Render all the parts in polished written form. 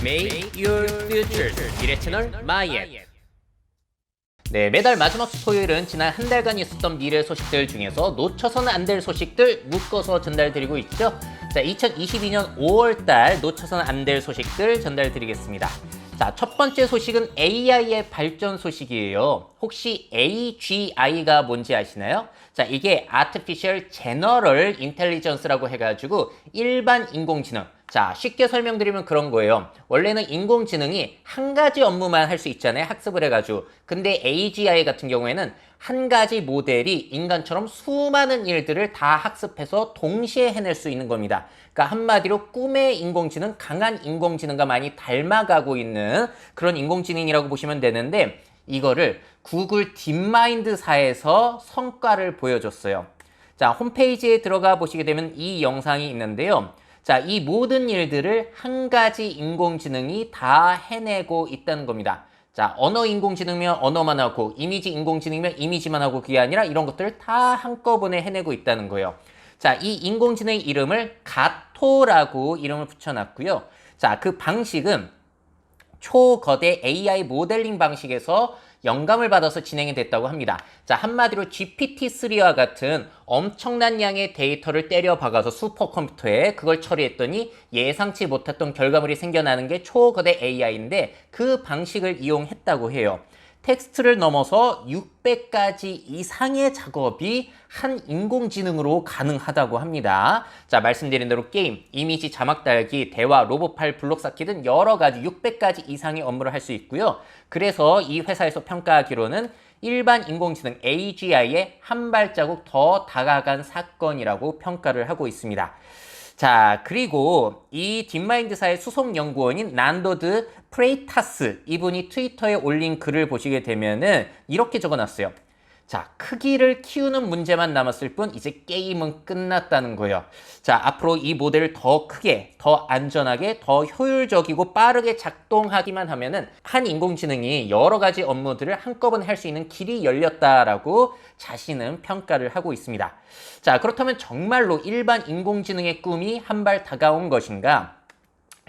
Make your future 미래 채널 마이앤. 네, 매달 마지막 토요일은 지난 한 달간 있었던 미래 소식들 중에서 놓쳐서는 안 될 소식들 묶어서 전달드리고 있죠. 자, 2022년 5월달 놓쳐서는 안 될 소식들 전달드리겠습니다. 자, 첫 번째 소식은 AI의 발전 소식이에요. 혹시 AGI가 뭔지 아시나요? 자, 이게 Artificial General Intelligence라고 해가지고 일반 인공지능. 자, 쉽게 설명드리면 그런 거예요. 원래는 인공지능이 한 가지 업무만 할 수 있잖아요. 학습을 해가지고. 근데 AGI 같은 경우에는 한 가지 모델이 인간처럼 수많은 일들을 다 학습해서 동시에 해낼 수 있는 겁니다. 그러니까 한마디로 꿈의 인공지능, 강한 인공지능과 많이 닮아가고 있는 그런 인공지능이라고 보시면 되는데, 이거를 구글 딥마인드사에서 성과를 보여줬어요. 자, 홈페이지에 들어가 보시게 되면 이 영상이 있는데요. 자, 이 모든 일들을 한 가지 인공지능이 다 해내고 있다는 겁니다. 자, 언어 인공지능이면 언어만 하고, 이미지 인공지능이면 이미지만 하고, 그게 아니라 이런 것들을 다 한꺼번에 해내고 있다는 거예요. 자, 이 인공지능 이름을 가토라고 이름을 붙여놨고요. 자, 그 방식은 초거대 AI 모델링 방식에서 영감을 받아서 진행이 됐다고 합니다. 자, 한마디로 GPT-3와 같은 엄청난 양의 데이터를 때려 박아서 슈퍼컴퓨터에 그걸 처리했더니 예상치 못했던 결과물이 생겨나는 게 초거대 AI인데, 그 방식을 이용했다고 해요. 텍스트를 넘어서 600가지 이상의 작업이 한 인공지능으로 가능하다고 합니다. 자, 말씀드린 대로 게임, 이미지 자막 달기, 대화, 로봇 파일 블록 쌓기 등 여러 가지 600가지 이상의 업무를 할 수 있고요. 그래서 이 회사에서 평가하기로는 일반 인공지능 AGI에 한 발자국 더 다가간 사건이라고 평가를 하고 있습니다. 자, 그리고 이 딥마인드사의 수석 연구원인 난도드 프레이타스, 이분이 트위터에 올린 글을 보시게 되면은 이렇게 적어놨어요. 자, 크기를 키우는 문제만 남았을 뿐 이제 게임은 끝났다는 거예요. 자, 앞으로 이 모델을 더 크게, 더 안전하게, 더 효율적이고 빠르게 작동하기만 하면은 한 인공지능이 여러 가지 업무들을 한꺼번에 할 수 있는 길이 열렸다라고 자신은 평가를 하고 있습니다. 자, 그렇다면 정말로 일반 인공지능의 꿈이 한 발 다가온 것인가?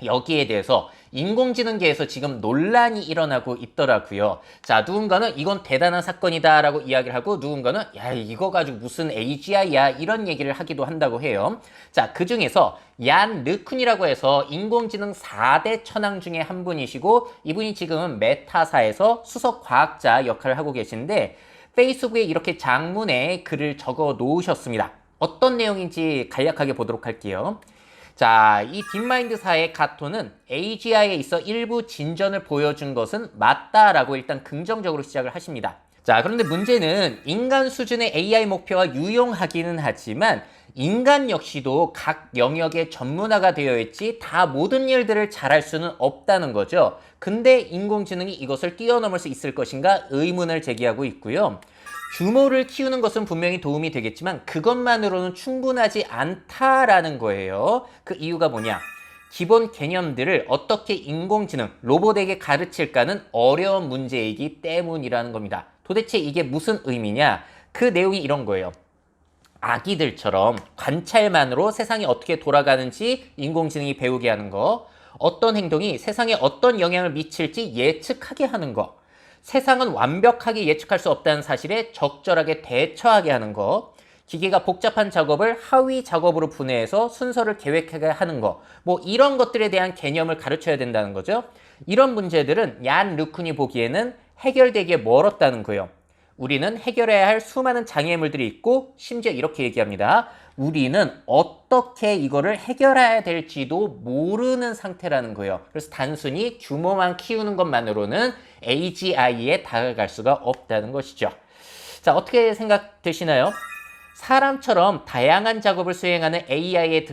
여기에 대해서 인공지능계에서 지금 논란이 일어나고 있더라고요. 자, 누군가는 이건 대단한 사건이다 라고 이야기를 하고, 누군가는 야, 이거 가지고 무슨 AGI야 이런 얘기를 하기도 한다고 해요. 자, 그 중에서 얀 르쿤이라고 해서 인공지능 4대 천왕 중에 한 분이시고, 이분이 지금은 메타사에서 수석 과학자 역할을 하고 계신데, 페이스북에 이렇게 장문에 글을 적어 놓으셨습니다. 어떤 내용인지 간략하게 보도록 할게요. 자, 이 딥마인드사의 가토는 AGI에 있어 일부 진전을 보여준 것은 맞다라고 일단 긍정적으로 시작을 하십니다. 자, 그런데 문제는 인간 수준의 AI 목표가 유용하기는 하지만 인간 역시도 각 영역의 전문화가 되어 있지 다 모든 일들을 잘할 수는 없다는 거죠. 근데 인공지능이 이것을 뛰어넘을 수 있을 것인가 의문을 제기하고 있고요. 규모를 키우는 것은 분명히 도움이 되겠지만 그것만으로는 충분하지 않다라는 거예요. 그 이유가 뭐냐? 기본 개념들을 어떻게 인공지능, 로봇에게 가르칠까는 어려운 문제이기 때문이라는 겁니다. 도대체 이게 무슨 의미냐? 그 내용이 이런 거예요. 아기들처럼 관찰만으로 세상이 어떻게 돌아가는지 인공지능이 배우게 하는 거, 어떤 행동이 세상에 어떤 영향을 미칠지 예측하게 하는 거, 세상은 완벽하게 예측할 수 없다는 사실에 적절하게 대처하게 하는 거, 기계가 복잡한 작업을 하위 작업으로 분해해서 순서를 계획하게 하는 거, 뭐 이런 것들에 대한 개념을 가르쳐야 된다는 거죠. 이런 문제들은 얀 르쿤이 보기에는 해결되기에 멀었다는 거예요. 우리는 해결해야 할 수많은 장애물들이 있고, 심지어 이렇게 얘기합니다. 우리는 어떻게 이거를 해결해야 될지도 모르는 상태라는 거예요. 그래서 단순히 규모만 키우는 것만으로는 AGI에 다가갈 수가 없다는 것이죠. 자, 어떻게 생각되시나요? 사람처럼 다양한 작업을 수행하는 AI의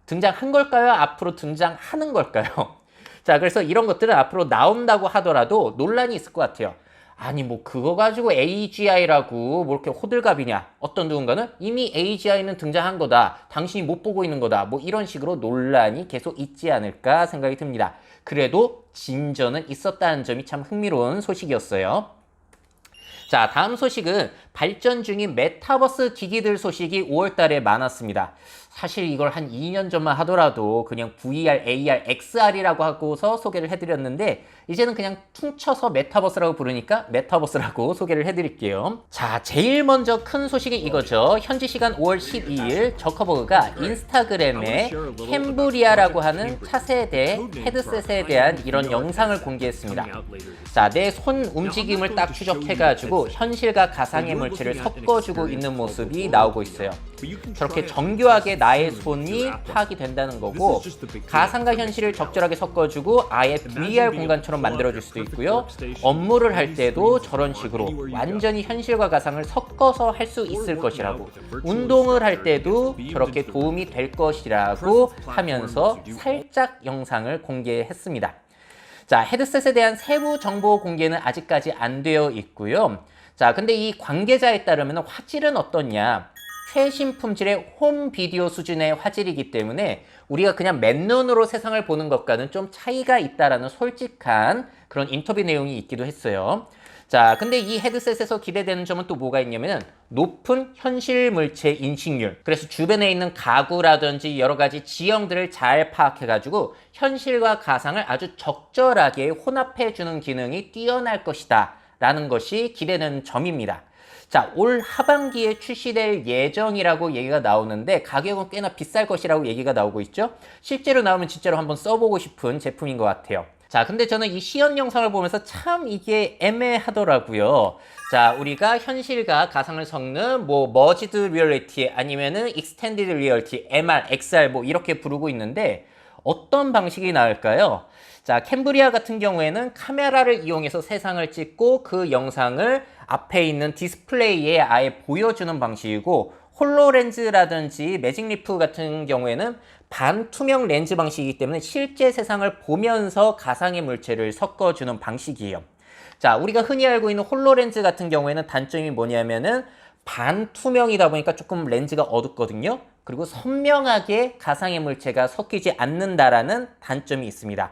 등장한 걸까요? 앞으로 등장하는 걸까요? 자, 그래서 이런 것들은 앞으로 나온다고 하더라도 논란이 있을 것 같아요. 아니, 뭐 그거 가지고 AGI라고 뭐 이렇게 호들갑이냐. 어떤 누군가는 이미 AGI는 등장한 거다. 당신이 못 보고 있는 거다. 뭐 이런 식으로 논란이 계속 있지 않을까 생각이 듭니다. 그래도 진전은 있었다는 점이 참 흥미로운 소식이었어요. 자, 다음 소식은 발전 중인 메타버스 기기들 소식이 5월달에 많았습니다. 사실 이걸 한 2년 전만 하더라도 그냥 VR, AR, XR이라고 하고서 소개를 해드렸는데 이제는 그냥 퉁쳐서 메타버스라고 부르니까 메타버스라고 소개를 해드릴게요. 자, 제일 먼저 큰 소식이 이거죠. 현지 시간 5월 12일 저커버그가 인스타그램에 캠브리아라고 하는 차세대 헤드셋에 대한 이런 영상을 공개했습니다. 자, 내 손 움직임을 딱 추적해가지고 현실과 가상의 물체를 섞어주고 있는 모습이 나오고 있어요. 저렇게 정교하게 나의 손이 파악이 된다는 거고, 가상과 현실을 적절하게 섞어주고 아예 VR 공간처럼 만들어줄 수도 있고요. 업무를 할 때도 저런 식으로 완전히 현실과 가상을 섞어서 할 수 있을 것이라고, 운동을 할 때도 저렇게 도움이 될 것이라고 하면서 살짝 영상을 공개했습니다. 자, 헤드셋에 대한 세부 정보 공개는 아직까지 안 되어 있고요. 자, 근데 이 관계자에 따르면 화질은 어떻냐? 최신 품질의 홈 비디오 수준의 화질이기 때문에 우리가 그냥 맨눈으로 세상을 보는 것과는 좀 차이가 있다라는 솔직한 그런 인터뷰 내용이 있기도 했어요. 자, 근데 이 헤드셋에서 기대되는 점은 또 뭐가 있냐면은 높은 현실 물체 인식률. 그래서 주변에 있는 가구라든지 여러 가지 지형들을 잘 파악해가지고 현실과 가상을 아주 적절하게 혼합해주는 기능이 뛰어날 것이다 라는 것이 기대되는 점입니다. 자, 올 하반기에 출시될 예정이라고 얘기가 나오는데 가격은 꽤나 비쌀 것이라고 얘기가 나오고 있죠. 실제로 나오면 진짜로 한번 써보고 싶은 제품인 것 같아요. 자, 근데 저는 이 시연 영상을 보면서 참 이게 애매하더라고요. 자, 우리가 현실과 가상을 섞는 머지드 리얼리티 아니면은 익스텐디드 리얼리티, MR, XR 이렇게 부르고 있는데 어떤 방식이 나을까요? 자, 캠브리아 같은 경우에는 카메라를 이용해서 세상을 찍고 그 영상을 앞에 있는 디스플레이에 아예 보여주는 방식이고, 홀로렌즈라든지 매직리프 같은 경우에는 반투명 렌즈 방식이기 때문에 실제 세상을 보면서 가상의 물체를 섞어주는 방식이에요. 자, 우리가 흔히 알고 있는 홀로렌즈 같은 경우에는 단점이 뭐냐면은 반투명이다 보니까 조금 렌즈가 어둡거든요. 그리고 선명하게 가상의 물체가 섞이지 않는다라는 단점이 있습니다.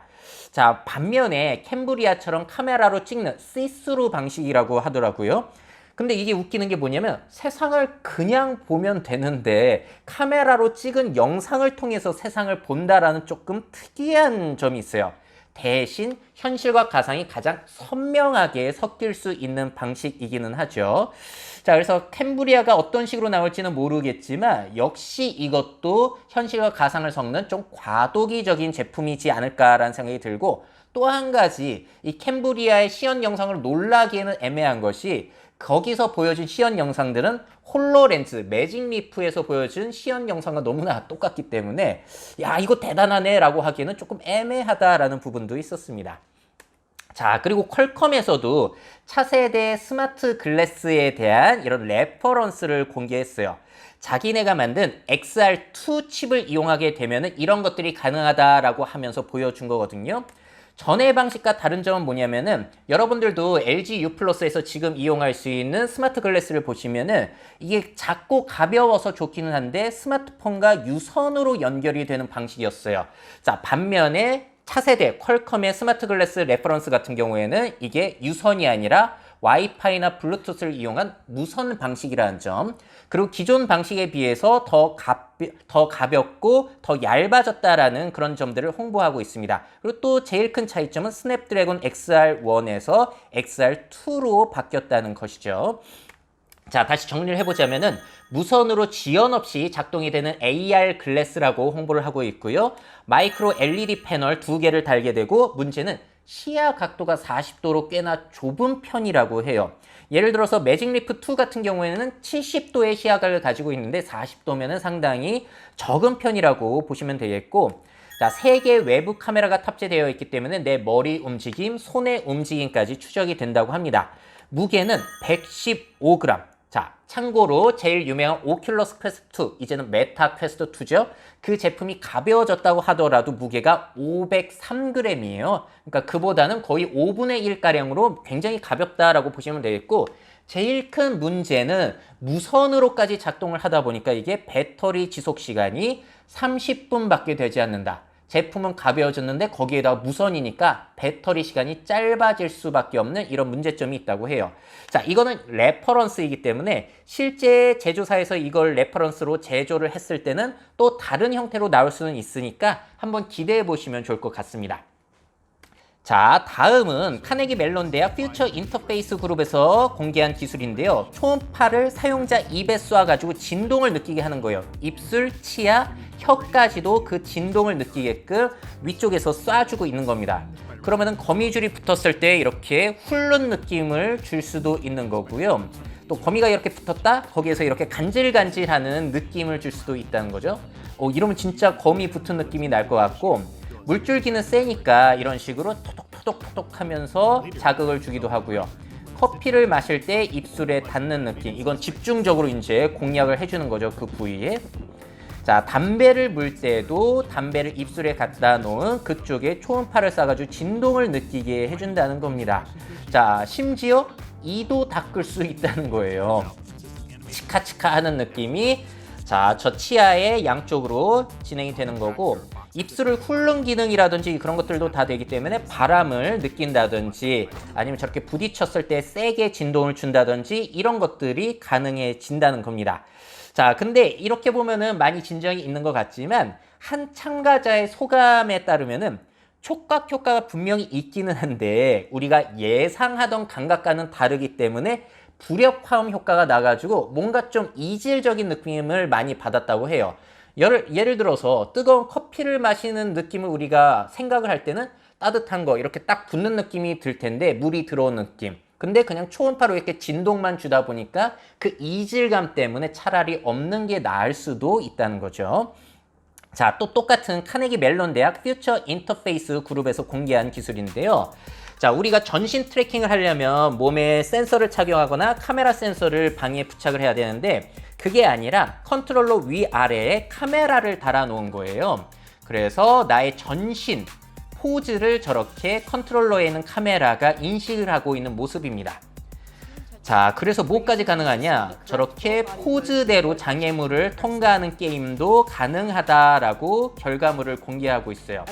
자, 반면에 캠브리아처럼 카메라로 찍는 시스루 방식이라고 하더라고요. 근데 이게 웃기는 게 뭐냐면 세상을 그냥 보면 되는데 카메라로 찍은 영상을 통해서 세상을 본다라는 조금 특이한 점이 있어요. 대신 현실과 가상이 가장 선명하게 섞일 수 있는 방식이기는 하죠. 자, 그래서 캠브리아가 어떤 식으로 나올지는 모르겠지만 역시 이것도 현실과 가상을 섞는 좀 과도기적인 제품이지 않을까라는 생각이 들고, 또 한 가지 이 캠브리아의 시연 영상을 놀라기에는 애매한 것이 거기서 보여준 시연 영상들은 홀로렌즈, 매직리프에서 보여준 시연 영상과 너무나 똑같기 때문에 야, 이거 대단하네 라고 하기에는 조금 애매하다라는 부분도 있었습니다. 자, 그리고 퀄컴에서도 차세대 스마트 글래스에 대한 이런 레퍼런스를 공개했어요. 자기네가 만든 XR2 칩을 이용하게 되면 이런 것들이 가능하다라고 하면서 보여준 거거든요. 전의 방식과 다른 점은 뭐냐면은 여러분들도 LG U+에서 지금 이용할 수 있는 스마트 글래스를 보시면은 이게 작고 가벼워서 좋기는 한데 스마트폰과 유선으로 연결이 되는 방식이었어요. 자, 반면에 차세대 퀄컴의 스마트 글래스 레퍼런스 같은 경우에는 이게 유선이 아니라 와이파이나 블루투스를 이용한 무선 방식이라는 점, 그리고 기존 방식에 비해서 더 가볍고 더 얇아졌다라는 그런 점들을 홍보하고 있습니다. 그리고 또 제일 큰 차이점은 스냅드래곤 XR1에서 XR2로 바뀌었다는 것이죠. 자, 다시 정리를 해보자면은 무선으로 지연 없이 작동이 되는 AR 글래스라고 홍보를 하고 있고요. 마이크로 LED 패널 2개를 달게 되고, 문제는 시야 각도가 40도로 꽤나 좁은 편이라고 해요. 예를 들어서 매직리프 2 같은 경우에는 70도의 시야각을 가지고 있는데 40도면은 상당히 적은 편이라고 보시면 되겠고, 자, 3개 외부 카메라가 탑재되어 있기 때문에 내 머리 움직임, 손의 움직임까지 추적이 된다고 합니다. 무게는 115g. 자, 참고로 제일 유명한 오큘러스 퀘스트 2, 이제는 메타 퀘스트 2죠. 그 제품이 가벼워졌다고 하더라도 무게가 503g이에요. 그러니까 그보다는 거의 5분의 1가량으로 굉장히 가볍다라고 보시면 되겠고, 제일 큰 문제는 무선으로까지 작동을 하다 보니까 이게 배터리 지속 시간이 30분밖에 되지 않는다. 제품은 가벼워졌는데 거기에다가 무선이니까 배터리 시간이 짧아질 수밖에 없는 이런 문제점이 있다고 해요. 자, 이거는 레퍼런스이기 때문에 실제 제조사에서 이걸 레퍼런스로 제조를 했을 때는 또 다른 형태로 나올 수는 있으니까 한번 기대해 보시면 좋을 것 같습니다. 자, 다음은 카네기 멜론 대학 퓨처 인터페이스 그룹에서 공개한 기술인데요. 초음파를 사용자 입에 쏴가지고 진동을 느끼게 하는 거예요. 입술, 치아, 혀까지도 그 진동을 느끼게끔 위쪽에서 쏴주고 있는 겁니다. 그러면은 거미줄이 붙었을 때 이렇게 훑는 느낌을 줄 수도 있는 거고요. 또 거미가 이렇게 붙었다? 거기에서 이렇게 간질간질하는 느낌을 줄 수도 있다는 거죠. 이러면 진짜 거미 붙은 느낌이 날 것 같고, 물줄기는 세니까 이런 식으로 토독토독토독 하면서 자극을 주기도 하고요. 커피를 마실 때 입술에 닿는 느낌, 이건 집중적으로 이제 공략을 해주는 거죠, 그 부위에. 자, 담배를 물 때도 담배를 입술에 갖다 놓은 그쪽에 초음파를 쏴가지고 진동을 느끼게 해준다는 겁니다. 자, 심지어 이도 닦을 수 있다는 거예요. 치카치카 하는 느낌이 자, 저 치아의 양쪽으로 진행이 되는 거고, 입술을 훑는 기능이라든지 그런 것들도 다 되기 때문에 바람을 느낀다든지 아니면 저렇게 부딪혔을 때 세게 진동을 준다든지 이런 것들이 가능해진다는 겁니다. 자, 근데 이렇게 보면은 많이 진정이 있는 것 같지만 한 참가자의 소감에 따르면은 촉각 효과가 분명히 있기는 한데 우리가 예상하던 감각과는 다르기 때문에 불협화음 효과가 나가지고 뭔가 좀 이질적인 느낌을 많이 받았다고 해요. 예를 들어서 뜨거운 커피를 마시는 느낌을 우리가 생각을 할 때는 따뜻한 거 이렇게 딱 붙는 느낌이 들 텐데, 물이 들어온 느낌. 근데 그냥 초음파로 이렇게 진동만 주다 보니까 그 이질감 때문에 차라리 없는 게 나을 수도 있다는 거죠. 자, 또 똑같은 카네기 멜론 대학 퓨처 인터페이스 그룹에서 공개한 기술인데요. 자, 우리가 전신 트래킹을 하려면 몸에 센서를 착용하거나 카메라 센서를 방에 부착을 해야 되는데 그게 아니라 컨트롤러 위아래에 카메라를 달아 놓은 거예요. 그래서 나의 전신 포즈를 저렇게 컨트롤러에 있는 카메라가 인식을 하고 있는 모습입니다. 자, 그래서 뭐까지 가능하냐? 저렇게 포즈대로 장애물을 통과하는 게임도 가능하다라고 결과물을 공개하고 있어요.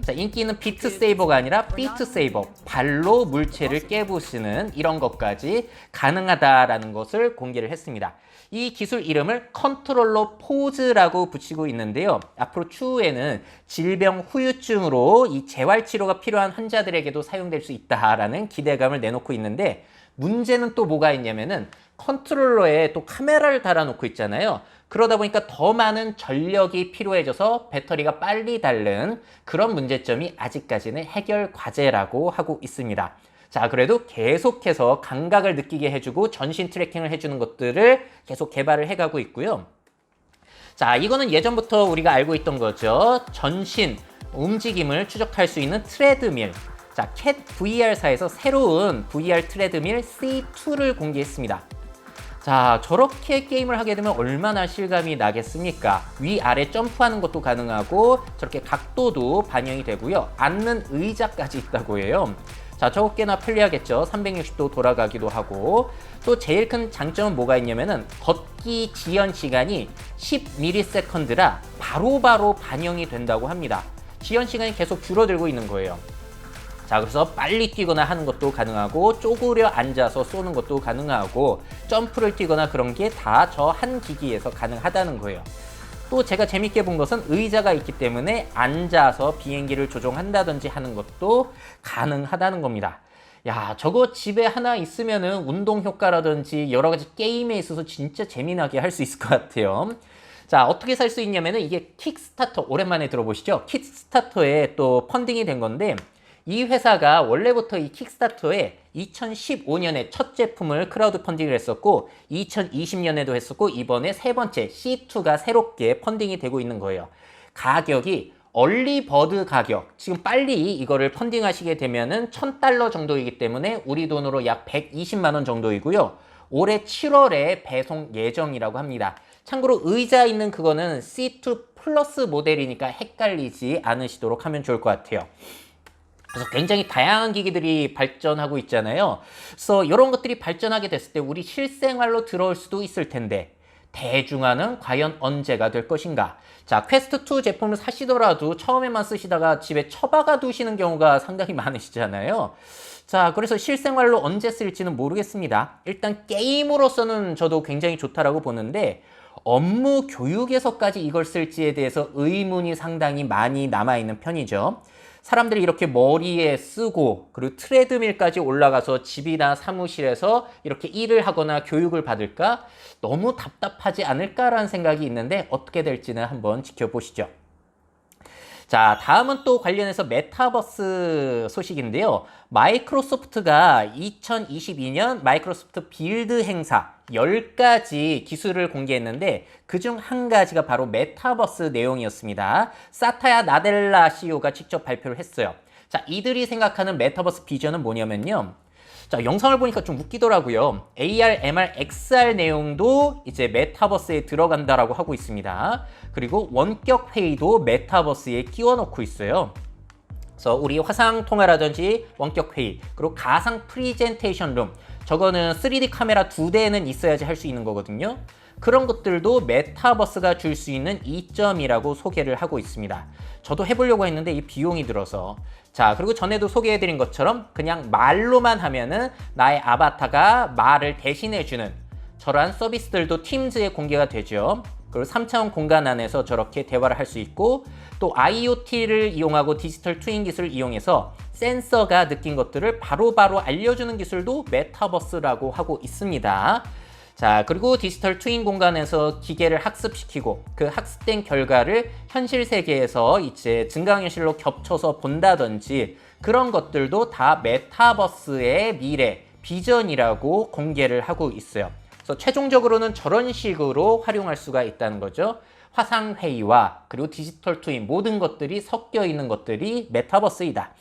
자, 인기는 비트 세이버가 아니라 비트 세이버, 발로 물체를 깨부수는 이런 것까지 가능하다라는 것을 공개를 했습니다. 이 기술 이름을 컨트롤러 포즈라고 붙이고 있는데요. 앞으로 추후에는 질병 후유증으로 이 재활치료가 필요한 환자들에게도 사용될 수 있다라는 기대감을 내놓고 있는데, 문제는 또 뭐가 있냐면은 컨트롤러에 또 카메라를 달아놓고 있잖아요. 그러다 보니까 더 많은 전력이 필요해져서 배터리가 빨리 닳는 그런 문제점이 아직까지는 해결 과제라고 하고 있습니다. 자, 그래도 계속해서 감각을 느끼게 해주고 전신 트래킹을 해주는 것들을 계속 개발을 해가고 있고요. 자, 이거는 예전부터 우리가 알고 있던 거죠. 전신 움직임을 추적할 수 있는 트레드밀. 자, 캣 VR사에서 새로운 VR 트레드밀 C2를 공개했습니다. 자, 저렇게 게임을 하게 되면 얼마나 실감이 나겠습니까? 위아래 점프하는 것도 가능하고 저렇게 각도도 반영이 되고요. 앉는 의자까지 있다고 해요. 자, 저거 꽤나 편리하겠죠. 360도 돌아가기도 하고. 또 제일 큰 장점은 뭐가 있냐면은 걷기 지연 시간이 10ms라 바로바로 반영이 된다고 합니다. 지연 시간이 계속 줄어들고 있는 거예요. 자, 그래서 빨리 뛰거나 하는 것도 가능하고 쪼그려 앉아서 쏘는 것도 가능하고 점프를 뛰거나 그런 게 다 저 한 기기에서 가능하다는 거예요. 또 제가 재밌게 본 것은 의자가 있기 때문에 앉아서 비행기를 조종한다든지 하는 것도 가능하다는 겁니다. 야, 저거 집에 하나 있으면은 운동 효과라든지 여러 가지 게임에 있어서 진짜 재미나게 할 수 있을 것 같아요. 자, 어떻게 살 수 있냐면은 이게 킥스타터, 오랜만에 들어보시죠? 킥스타터에 또 펀딩이 된 건데, 이 회사가 원래부터 이 킥스타터에 2015년에 첫 제품을 크라우드 펀딩을 했었고 2020년에도 했었고 이번에 세 번째 C2가 새롭게 펀딩이 되고 있는 거예요. 가격이 얼리버드 가격, 지금 빨리 이거를 펀딩하시게 되면은 $1,000 정도이기 때문에 우리 돈으로 약 120만 원 정도이고요. 올해 7월에 배송 예정이라고 합니다. 참고로 의자 있는 그거는 C2 플러스 모델이니까 헷갈리지 않으시도록 하면 좋을 것 같아요. 그래서 굉장히 다양한 기기들이 발전하고 있잖아요. 그래서 이런 것들이 발전하게 됐을 때 우리 실생활로 들어올 수도 있을 텐데, 대중화는 과연 언제가 될 것인가? 자, 퀘스트2 제품을 사시더라도 처음에만 쓰시다가 집에 처박아 두시는 경우가 상당히 많으시잖아요. 자, 그래서 실생활로 언제 쓸지는 모르겠습니다. 일단 게임으로서는 저도 굉장히 좋다라고 보는데 업무 교육에서까지 이걸 쓸지에 대해서 의문이 상당히 많이 남아있는 편이죠. 사람들이 이렇게 머리에 쓰고 그리고 트레드밀까지 올라가서 집이나 사무실에서 이렇게 일을 하거나 교육을 받을까? 너무 답답하지 않을까라는 생각이 있는데 어떻게 될지는 한번 지켜보시죠. 자, 다음은 또 관련해서 메타버스 소식인데요. 마이크로소프트가 2022년 마이크로소프트 빌드 행사 10가지 기술을 공개했는데 그중 한 가지가 바로 메타버스 내용이었습니다. 사타야 나델라 CEO가 직접 발표를 했어요. 자, 이들이 생각하는 메타버스 비전은 뭐냐면요. 자, 영상을 보니까 좀 웃기더라고요. AR, MR, XR 내용도 이제 메타버스에 들어간다라고 하고 있습니다. 그리고 원격 회의도 메타버스에 끼워 넣고 있어요. 그래서 우리 화상 통화라든지 원격 회의, 그리고 가상 프리젠테이션 룸, 저거는 3D 카메라 2대는 있어야지 할 수 있는 거거든요. 그런 것들도 메타버스가 줄 수 있는 이점이라고 소개를 하고 있습니다. 저도 해보려고 했는데 이 비용이 들어서. 자, 그리고 전에도 소개해드린 것처럼 그냥 말로만 하면은 나의 아바타가 말을 대신해주는 저러한 서비스들도 팀즈에 공개가 되죠. 그리고 3차원 공간 안에서 저렇게 대화를 할 수 있고 또 IoT를 이용하고 디지털 트윈 기술을 이용해서 센서가 느낀 것들을 바로바로 알려주는 기술도 메타버스라고 하고 있습니다. 자, 그리고 디지털 트윈 공간에서 기계를 학습시키고 그 학습된 결과를 현실 세계에서 이제 증강현실로 겹쳐서 본다든지 그런 것들도 다 메타버스의 미래, 비전이라고 공개를 하고 있어요. 그래서 최종적으로는 저런 식으로 활용할 수가 있다는 거죠. 화상회의와 그리고 디지털 트윈 모든 것들이 섞여 있는 것들이 메타버스이다.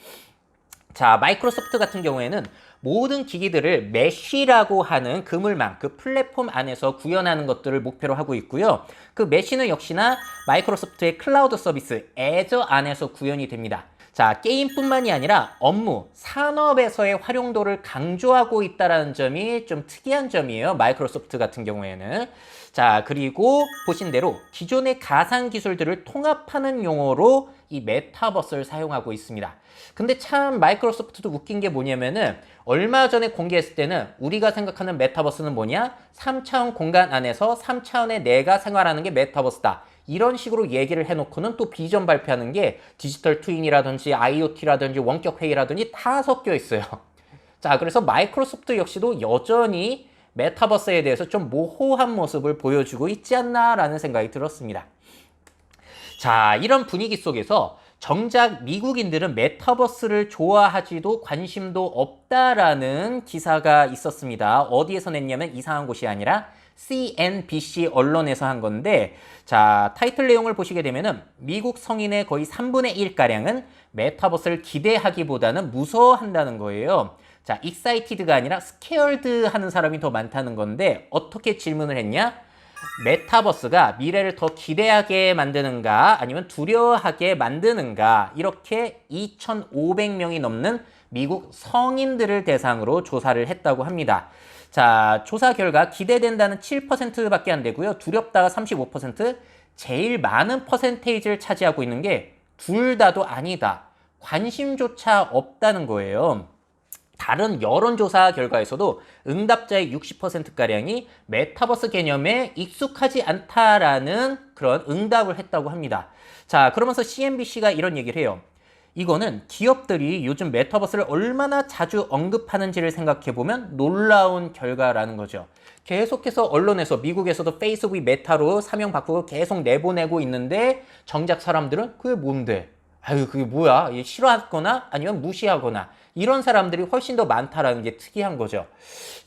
자, 마이크로소프트 같은 경우에는 모든 기기들을 메쉬라고 하는 그물망, 그 플랫폼 안에서 구현하는 것들을 목표로 하고 있고요. 그 메쉬는 역시나 마이크로소프트의 클라우드 서비스 애저 안에서 구현이 됩니다. 자, 게임뿐만이 아니라 업무, 산업에서의 활용도를 강조하고 있다는 점이 좀 특이한 점이에요. 마이크로소프트 같은 경우에는. 자, 그리고 보신 대로 기존의 가상 기술들을 통합하는 용어로 이 메타버스를 사용하고 있습니다. 근데 참 마이크로소프트도 웃긴 게 뭐냐면은 얼마 전에 공개했을 때는 우리가 생각하는 메타버스는 뭐냐? 3차원 공간 안에서 3차원의 내가 생활하는 게 메타버스다. 이런 식으로 얘기를 해놓고는 또 비전 발표하는 게 디지털 트윈이라든지 IoT라든지 원격 회의라든지 다 섞여 있어요. 자, 그래서 마이크로소프트 역시도 여전히 메타버스에 대해서 좀 모호한 모습을 보여주고 있지 않나라는 생각이 들었습니다. 자, 이런 분위기 속에서 정작 미국인들은 메타버스를 좋아하지도 관심도 없다라는 기사가 있었습니다. 어디에서 냈냐면 이상한 곳이 아니라 CNBC 언론에서 한 건데, 자, 타이틀 내용을 보시게 되면은 미국 성인의 거의 3분의 1가량은 메타버스를 기대하기보다는 무서워한다는 거예요. 자, excited가 아니라 scared 하는 사람이 더 많다는 건데 어떻게 질문을 했냐? 메타버스가 미래를 더 기대하게 만드는가 아니면 두려워하게 만드는가, 이렇게 2,500명이 넘는 미국 성인들을 대상으로 조사를 했다고 합니다. 자, 조사 결과 기대된다는 7%밖에 안 되고요. 두렵다가 35%, 제일 많은 퍼센테이지를 차지하고 있는 게 둘 다도 아니다, 관심조차 없다는 거예요. 다른 여론조사 결과에서도 응답자의 60%가량이 메타버스 개념에 익숙하지 않다라는 그런 응답을 했다고 합니다. 자, 그러면서 CNBC가 이런 얘기를 해요. 이거는 기업들이 요즘 메타버스를 얼마나 자주 언급하는지를 생각해보면 놀라운 결과라는 거죠. 계속해서 언론에서 미국에서도 페이스북이 메타로 사명 바꾸고 계속 내보내고 있는데 정작 사람들은 그게 뭔데? 아유, 그게 뭐야? 싫어하거나 아니면 무시하거나 이런 사람들이 훨씬 더 많다라는 게 특이한 거죠.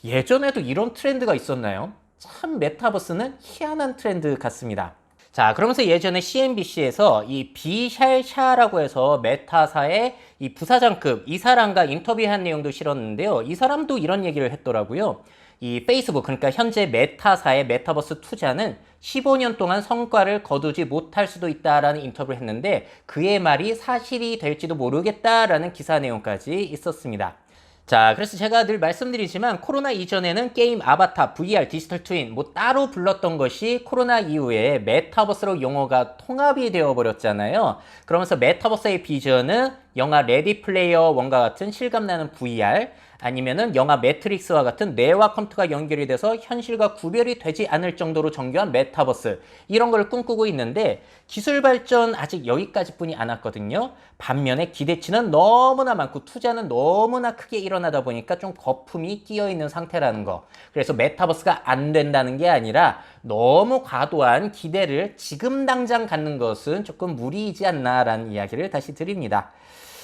예전에도 이런 트렌드가 있었나요? 참 메타버스는 희한한 트렌드 같습니다. 자, 그러면서 예전에 CNBC에서 이 비샬샤라고 해서 메타사의 이 부사장급 이 사람과 인터뷰한 내용도 실었는데요. 이 사람도 이런 얘기를 했더라고요. 이 페이스북, 그러니까 현재 메타사의 메타버스 투자는 15년 동안 성과를 거두지 못할 수도 있다라는 인터뷰를 했는데 그의 말이 사실이 될지도 모르겠다라는 기사 내용까지 있었습니다. 자, 그래서 제가 늘 말씀드리지만 코로나 이전에는 게임 아바타, VR, 디지털 트윈 뭐 따로 불렀던 것이 코로나 이후에 메타버스로 용어가 통합이 되어 버렸잖아요. 그러면서 메타버스의 비전은 영화 레디 플레이어 원과 같은 실감나는 VR, 아니면은 영화 매트릭스와 같은 뇌와 컴퓨터가 연결이 돼서 현실과 구별이 되지 않을 정도로 정교한 메타버스, 이런 걸 꿈꾸고 있는데 기술 발전 아직 여기까지뿐이 않았거든요. 반면에 기대치는 너무나 많고 투자는 너무나 크게 일어나다 보니까 좀 거품이 끼어 있는 상태라는 거. 그래서 메타버스가 안 된다는 게 아니라 너무 과도한 기대를 지금 당장 갖는 것은 조금 무리이지 않나라는 이야기를 다시 드립니다.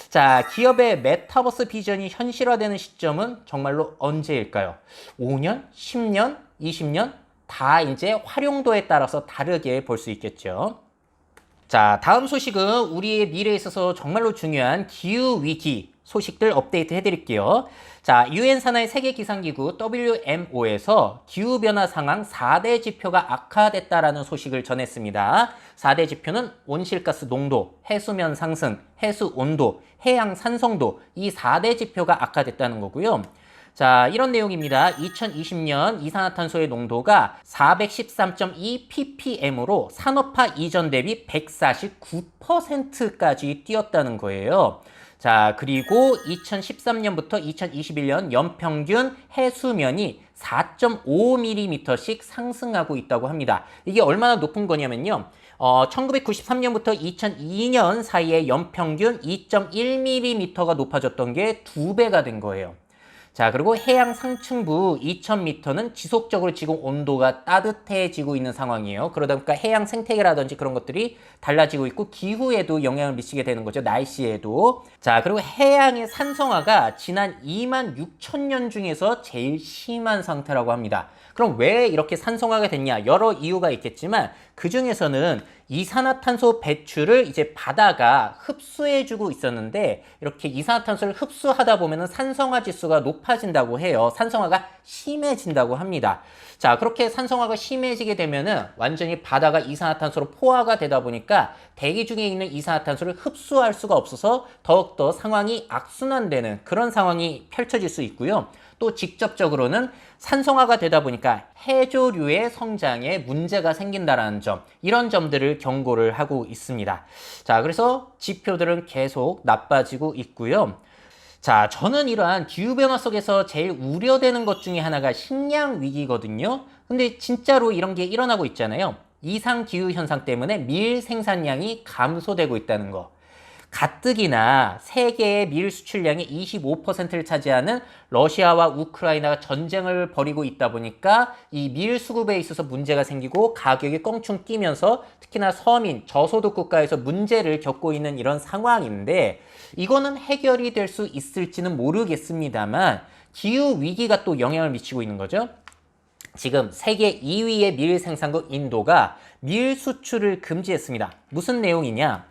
자, 기업의 메타버스 비전이 현실화되는 시점은 정말로 언제일까요? 5년, 10년, 20년? 다 이제 활용도에 따라서 다르게 볼 수 있겠죠. 자, 다음 소식은 우리의 미래에 있어서 정말로 중요한 기후위기 소식들 업데이트 해드릴게요. 자, 유엔 산하의 세계기상기구 WMO에서 기후변화 상황 4대 지표가 악화됐다라는 소식을 전했습니다. 4대 지표는 온실가스 농도, 해수면 상승, 해수 온도, 해양 산성도, 이 4대 지표가 악화됐다는 거고요. 자, 이런 내용입니다. 2020년 이산화탄소의 농도가 413.2 ppm으로 산업화 이전 대비 149%까지 뛰었다는 거예요. 자, 그리고 2013년부터 2021년 연평균 해수면이 4.5mm씩 상승하고 있다고 합니다. 이게 얼마나 높은 거냐면요. 1993년부터 2002년 사이에 연평균 2.1mm가 높아졌던 게 2배가 된 거예요. 자, 그리고 해양 상층부 2000m는 지속적으로 지금 온도가 따뜻해지고 있는 상황이에요. 그러다 보니까 해양 생태계라든지 그런 것들이 달라지고 있고 기후에도 영향을 미치게 되는 거죠. 날씨에도. 자, 그리고 해양의 산성화가 지난 2만 6천 년 중에서 제일 심한 상태라고 합니다. 그럼 왜 이렇게 산성화가 됐냐? 여러 이유가 있겠지만 그 중에서는 이산화탄소 배출을 이제 바다가 흡수해주고 있었는데 이렇게 이산화탄소를 흡수하다 보면 산성화 지수가 높아진다고 해요. 산성화가 심해진다고 합니다. 자, 그렇게 산성화가 심해지게 되면은 완전히 바다가 이산화탄소로 포화가 되다 보니까 대기 중에 있는 이산화탄소를 흡수할 수가 없어서 더욱더 상황이 악순환되는 그런 상황이 펼쳐질 수 있고요. 또 직접적으로는 산성화가 되다 보니까 해조류의 성장에 문제가 생긴다는 점, 이런 점들을 경고를 하고 있습니다. 자, 그래서 지표들은 계속 나빠지고 있고요. 자, 저는 이러한 기후변화 속에서 제일 우려되는 것 중에 하나가 식량 위기거든요. 근데 진짜로 이런 게 일어나고 있잖아요. 이상 기후 현상 때문에 밀 생산량이 감소되고 있다는 거. 가뜩이나 세계의 밀 수출량의 25%를 차지하는 러시아와 우크라이나가 전쟁을 벌이고 있다 보니까 이 밀 수급에 있어서 문제가 생기고 가격이 껑충 뛰면서 특히나 서민, 저소득 국가에서 문제를 겪고 있는 이런 상황인데 이거는 해결이 될 수 있을지는 모르겠습니다만 기후 위기가 또 영향을 미치고 있는 거죠. 지금 세계 2위의 밀 생산국 인도가 밀 수출을 금지했습니다. 무슨 내용이냐?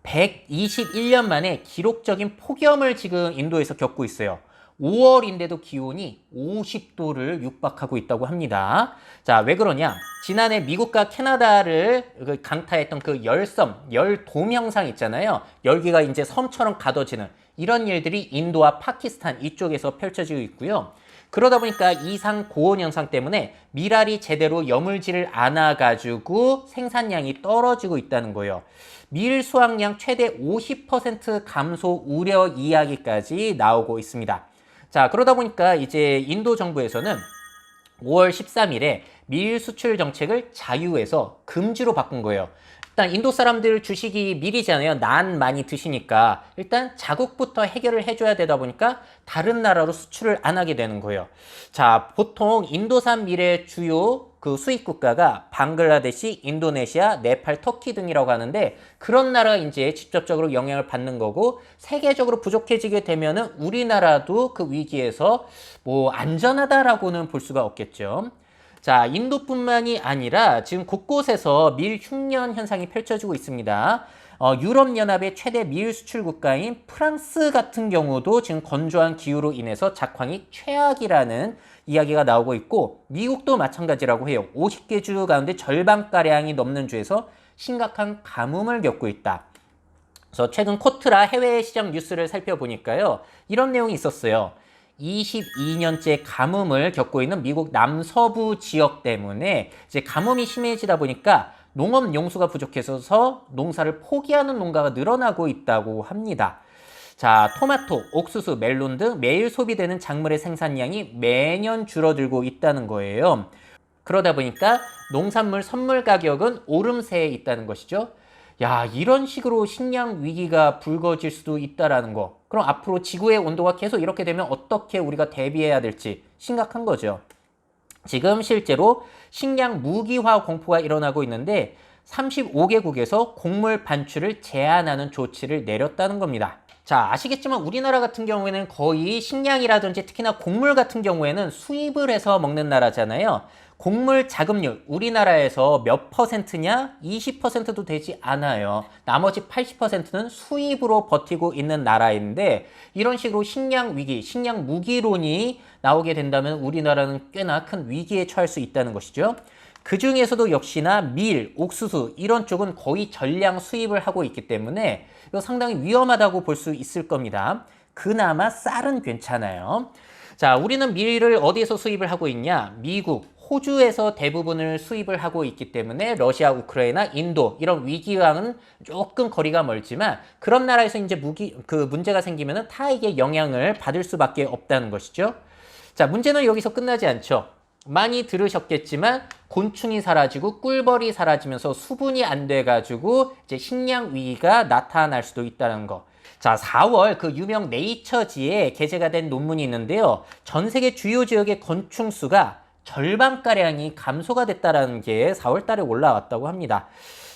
121년 만에 기록적인 폭염을 지금 인도에서 겪고 있어요. 5월인데도 기온이 50도를 육박하고 있다고 합니다. 자, 왜 그러냐? 지난해 미국과 캐나다를 강타했던 그 열돔 현상 있잖아요. 열기가 이제 섬처럼 가둬지는 이런 일들이 인도와 파키스탄 이쪽에서 펼쳐지고 있고요. 그러다 보니까 이상 고온 현상 때문에 밀알이 제대로 여물지를 않아가지고 생산량이 떨어지고 있다는 거예요. 밀 수확량 최대 50% 감소 우려 이야기까지 나오고 있습니다. 자, 그러다 보니까 이제 인도 정부에서는 5월 13일에 밀 수출 정책을 자유에서 금지로 바꾼 거예요. 일단 인도 사람들 주식이 밀이잖아요. 난 많이 드시니까 일단 자국부터 해결을 해줘야 되다 보니까 다른 나라로 수출을 안 하게 되는 거예요. 자, 보통 인도산 밀의 주요 그 수입 국가가 방글라데시, 인도네시아, 네팔, 터키 등이라고 하는데 그런 나라가 이제 직접적으로 영향을 받는 거고 세계적으로 부족해지게 되면은 우리나라도 그 위기에서 뭐 안전하다라고는 볼 수가 없겠죠. 자, 인도뿐만이 아니라 지금 곳곳에서 밀 흉년 현상이 펼쳐지고 있습니다. 유럽연합의 최대 밀 수출 국가인 프랑스 같은 경우도 지금 건조한 기후로 인해서 작황이 최악이라는 이야기가 나오고 있고 미국도 마찬가지라고 해요. 50개 주 가운데 절반가량이 넘는 주에서 심각한 가뭄을 겪고 있다. 그래서 최근 코트라 해외 시장 뉴스를 살펴보니까요. 이런 내용이 있었어요. 22년째 가뭄을 겪고 있는 미국 남서부 지역 때문에 이제 가뭄이 심해지다 보니까 농업 용수가 부족해서 농사를 포기하는 농가가 늘어나고 있다고 합니다. 자, 토마토, 옥수수, 멜론 등 매일 소비되는 작물의 생산량이 매년 줄어들고 있다는 거예요. 그러다 보니까 농산물 선물 가격은 오름세에 있다는 것이죠. 야, 이런 식으로 식량 위기가 불거질 수도 있다라는 거. 그럼 앞으로 지구의 온도가 계속 이렇게 되면 어떻게 우리가 대비해야 될지 심각한 거죠. 지금 실제로 식량 무기화 공포가 일어나고 있는데 35개국에서 곡물 반출을 제한하는 조치를 내렸다는 겁니다. 자, 아시겠지만 우리나라 같은 경우에는 거의 식량이라든지 특히나 곡물 같은 경우에는 수입을 해서 먹는 나라잖아요. 곡물 자급률 우리나라에서 몇 퍼센트냐? 20%도 되지 않아요. 나머지 80%는 수입으로 버티고 있는 나라인데 이런 식으로 식량 위기, 식량 무기론이 나오게 된다면 우리나라는 꽤나 큰 위기에 처할 수 있다는 것이죠. 그 중에서도 역시나 밀, 옥수수 이런 쪽은 거의 전량 수입을 하고 있기 때문에 이거 상당히 위험하다고 볼 수 있을 겁니다. 그나마 쌀은 괜찮아요. 자, 우리는 밀을 어디에서 수입을 하고 있냐? 미국, 호주에서 대부분을 수입을 하고 있기 때문에 러시아, 우크라이나, 인도 이런 위기와는 조금 거리가 멀지만 그런 나라에서 이제 문제가 생기면은 타에게 영향을 받을 수밖에 없다는 것이죠. 자, 문제는 여기서 끝나지 않죠. 많이 들으셨겠지만 곤충이 사라지고 꿀벌이 사라지면서 수분이 안 돼가지고 이제 식량 위기가 나타날 수도 있다는 거. 자, 4월 그 유명 네이처지에 게재가 된 논문이 있는데요. 전 세계 주요 지역의 곤충 수가 절반가량이 감소가 됐다는 게 4월 달에 올라왔다고 합니다.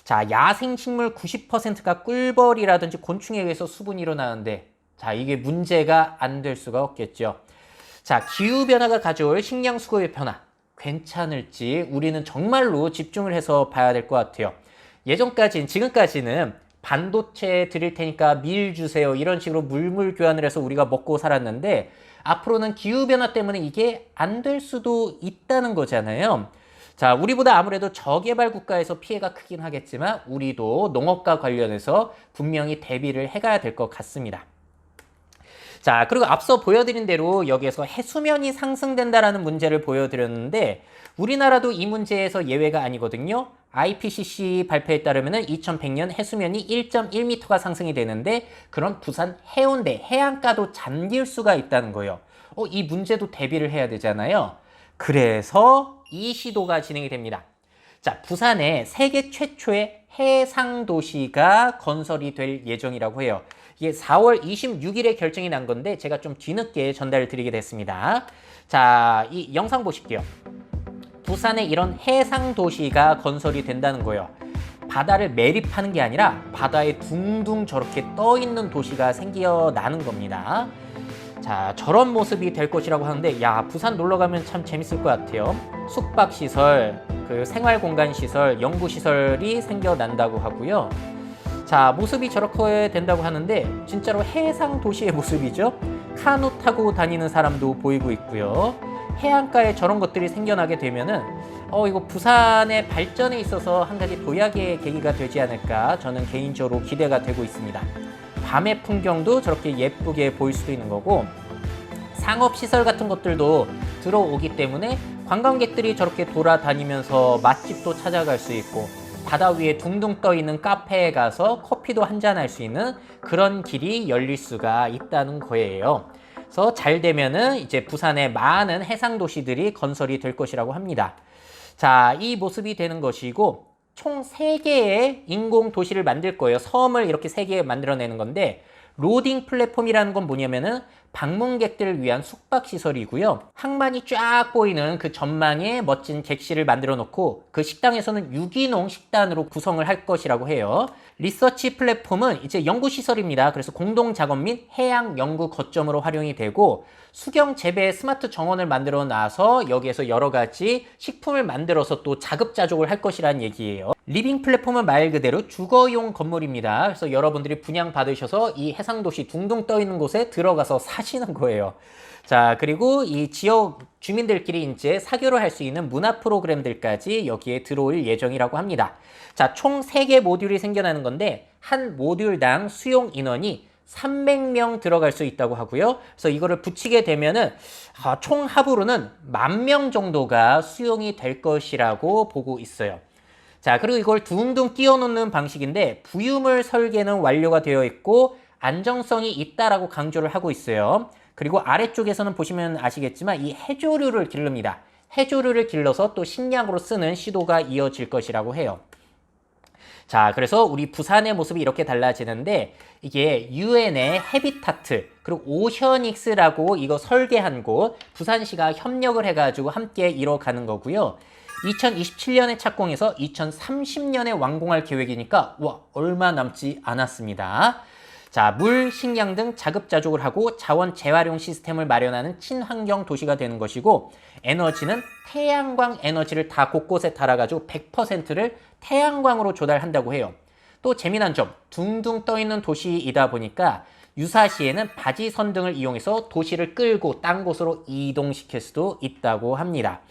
자, 야생식물 90%가 꿀벌이라든지 곤충에 의해서 수분이 일어나는데 자, 이게 문제가 안 될 수가 없겠죠. 자, 기후변화가 가져올 식량 수급의 변화 괜찮을지 우리는 정말로 집중을 해서 봐야 될 것 같아요. 지금까지는 반도체 드릴 테니까 밀 주세요 이런 식으로 물물 교환을 해서 우리가 먹고 살았는데 앞으로는 기후변화 때문에 이게 안 될 수도 있다는 거잖아요. 자, 우리보다 아무래도 저개발 국가에서 피해가 크긴 하겠지만 우리도 농업과 관련해서 분명히 대비를 해가야 될 것 같습니다. 자, 그리고 앞서 보여드린 대로 여기에서 해수면이 상승된다라는 문제를 보여드렸는데 우리나라도 이 문제에서 예외가 아니거든요. IPCC 발표에 따르면 2100년 해수면이 1.1m가 상승이 되는데 그럼 부산 해운대 해안가도 잠길 수가 있다는 거예요. 이 문제도 대비를 해야 되잖아요. 그래서 이 시도가 진행이 됩니다. 자, 부산에 세계 최초의 해상도시가 건설이 될 예정이라고 해요. 이게 4월 26일에 결정이 난 건데 제가 좀 뒤늦게 전달을 드리게 됐습니다. 자, 이 영상 보실게요. 부산에 이런 해상도시가 건설이 된다는 거예요. 바다를 매립하는 게 아니라 바다에 둥둥 저렇게 떠 있는 도시가 생겨나는 겁니다. 자, 저런 모습이 될 것이라고 하는데 야, 부산 놀러 가면 참 재밌을 것 같아요. 숙박시설, 그 생활공간시설, 연구시설이 생겨난다고 하고요. 자, 모습이 저렇게 된다고 하는데 진짜로 해상 도시의 모습이죠. 카누 타고 다니는 사람도 보이고 있고요. 해안가에 저런 것들이 생겨나게 되면은 이거 부산의 발전에 있어서 한 가지 도약의 계기가 되지 않을까 저는 개인적으로 기대가 되고 있습니다. 밤의 풍경도 저렇게 예쁘게 보일 수도 있는 거고 상업시설 같은 것들도 들어오기 때문에 관광객들이 저렇게 돌아다니면서 맛집도 찾아갈 수 있고 바다 위에 둥둥 떠 있는 카페에 가서 커피도 한잔 할 수 있는 그런 길이 열릴 수가 있다는 거예요. 그래서 잘 되면은 이제 부산에 많은 해상 도시들이 건설이 될 것이라고 합니다. 자, 이 모습이 되는 것이고 총 3개의 인공 도시를 만들 거예요. 섬을 이렇게 3개 만들어내는 건데 로딩 플랫폼이라는 건 뭐냐면은 방문객들을 위한 숙박시설이고요. 항만이 쫙 보이는 그 전망에 멋진 객실을 만들어 놓고 그 식당에서는 유기농 식단으로 구성을 할 것이라고 해요. 리서치 플랫폼은 이제 연구시설입니다. 그래서 공동 작업 및 해양 연구 거점으로 활용이 되고 수경 재배 스마트 정원을 만들어 놔서 여기에서 여러 가지 식품을 만들어서 또 자급자족을 할 것이라는 얘기예요. 리빙 플랫폼은 말 그대로 주거용 건물입니다. 그래서 여러분들이 분양 받으셔서 이 해상도시 둥둥 떠 있는 곳에 들어가서 사시는 거예요. 자, 그리고 이 지역 주민들끼리 이제 사교를 할 수 있는 문화 프로그램들까지 여기에 들어올 예정이라고 합니다. 자, 총 3개 모듈이 생겨나는 건데 한 모듈당 수용 인원이 300명 들어갈 수 있다고 하고요. 그래서 이거를 붙이게 되면은 총 합으로는 10,000명 정도가 수용이 될 것이라고 보고 있어요. 자, 그리고 이걸 둥둥 띄워놓는 방식인데 부유물 설계는 완료가 되어 있고 안정성이 있다라고 강조를 하고 있어요. 그리고 아래쪽에서는 보시면 아시겠지만 이 해조류를 기릅니다. 해조류를 길러서 또 식량으로 쓰는 시도가 이어질 것이라고 해요. 자, 그래서 우리 부산의 모습이 이렇게 달라지는데 이게 UN의 해비타트 그리고 오션익스라고 이거 설계한 곳 부산시가 협력을 해가지고 함께 이뤄가는 거고요. 2027년에 착공해서 2030년에 완공할 계획이니까 와, 얼마 남지 않았습니다. 자, 물, 식량 등 자급자족을 하고 자원 재활용 시스템을 마련하는 친환경 도시가 되는 것이고 에너지는 태양광 에너지를 다 곳곳에 달아가지고 100%를 태양광으로 조달한다고 해요. 또 재미난 점, 둥둥 떠있는 도시이다 보니까 유사시에는 바지선 등을 이용해서 도시를 끌고 딴 곳으로 이동시킬 수도 있다고 합니다.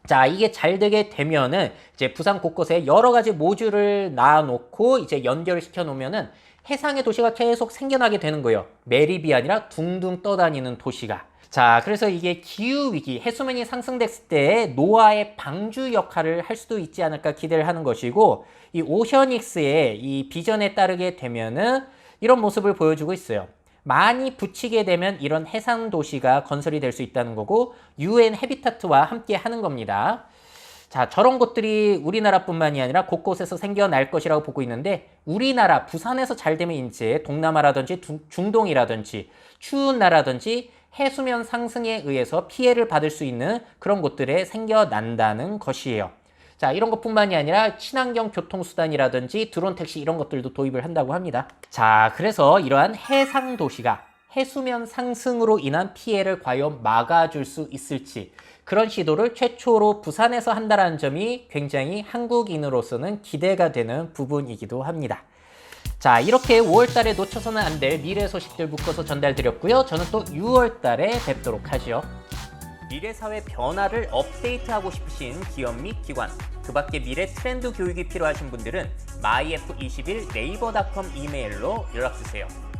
자, 이게 잘 되게 되면은 이제 부산 곳곳에 여러 가지 모듈을 놔놓고 이제 연결을 시켜 놓으면은 해상의 도시가 계속 생겨나게 되는 거예요. 매립이 아니라 둥둥 떠다니는 도시가. 자, 그래서 이게 기후위기, 해수면이 상승됐을 때 노아의 방주 역할을 할 수도 있지 않을까 기대를 하는 것이고 이 오션익스의 이 비전에 따르게 되면은 이런 모습을 보여주고 있어요. 많이 붙이게 되면 이런 해상 도시가 건설이 될 수 있다는 거고 UN 해비타트와 함께 하는 겁니다. 자, 저런 곳들이 우리나라뿐만이 아니라 곳곳에서 생겨날 것이라고 보고 있는데 우리나라 부산에서 잘 되면 이제 동남아라든지 중동이라든지 추운 나라든지 해수면 상승에 의해서 피해를 받을 수 있는 그런 곳들에 생겨난다는 것이에요. 자, 이런 것뿐만이 아니라 친환경 교통수단이라든지 드론 택시 이런 것들도 도입을 한다고 합니다. 자, 그래서 이러한 해상 도시가 해수면 상승으로 인한 피해를 과연 막아줄 수 있을지 그런 시도를 최초로 부산에서 한다는 점이 굉장히 한국인으로서는 기대가 되는 부분이기도 합니다. 자, 이렇게 5월달에 놓쳐서는 안 될 미래 소식들 묶어서 전달드렸고요. 저는 또 6월달에 뵙도록 하죠. 미래사회 변화를 업데이트하고 싶으신 기업 및 기관, 그 밖에 미래 트렌드 교육이 필요하신 분들은 myf21naver.com 이메일로 연락주세요.